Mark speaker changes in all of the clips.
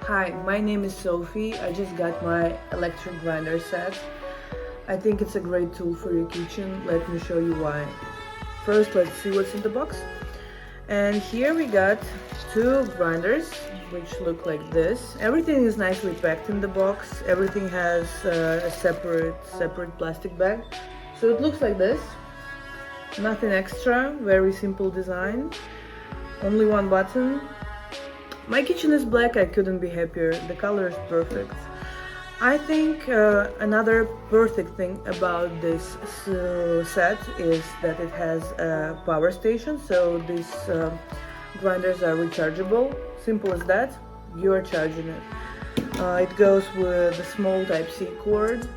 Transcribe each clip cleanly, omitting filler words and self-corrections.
Speaker 1: Hi, my name is Sophie. I just got my electric grinder set. I think it's a great tool for your kitchen. Let me show you why. First, let's see what's in the box. And here we got two grinders, which look like this. Everything is nicely packed in the box. Everything has a separate plastic bag. So it looks like this. Nothing extra, very simple design. Only one button. My kitchen is black, I couldn't be happier. The color is perfect. I think another perfect thing about this set is that it has a power station, so these grinders are rechargeable. Simple as that, you are charging it. It goes with a small Type-C cord,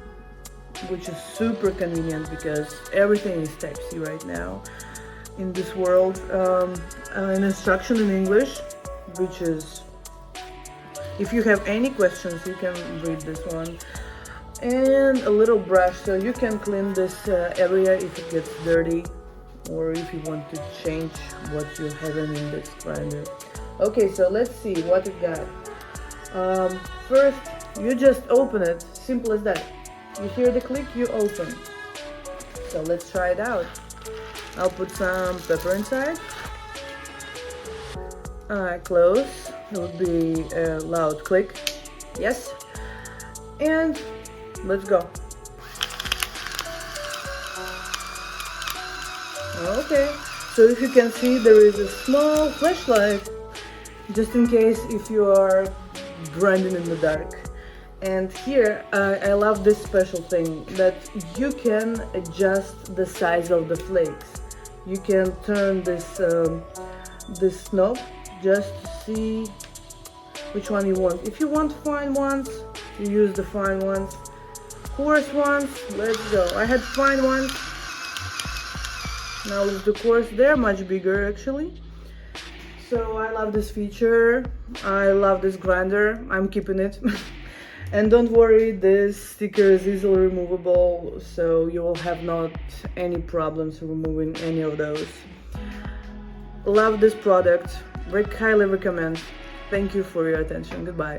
Speaker 1: which is super convenient because everything is Type-C right now in this world. An instruction in English, which is, if you have any questions, you can read this one, and a little brush so you can clean this area if it gets dirty, or if you want to change what you're having in this grinder. Okay, so let's see what it got. First, you just open it, simple as that. You hear the click, you open. So let's try it out. I'll put some pepper inside. Close. It would be a loud click. Yes. And let's go. Okay. So if you can see, there is a small flashlight, just in case if you are grinding in the dark. And here, I love this special thing that you can adjust the size of the flakes. You can turn this knob just to see which one you want. If you want fine ones, you use the fine ones. Coarse ones, let's go. I had fine ones. Now with the coarse, they're much bigger actually. So I love this feature. I love this grinder. I'm keeping it. And don't worry, this sticker is easily removable, so you will have not any problems removing any of those. Love this product. Highly recommend. Thank you for your attention. Goodbye.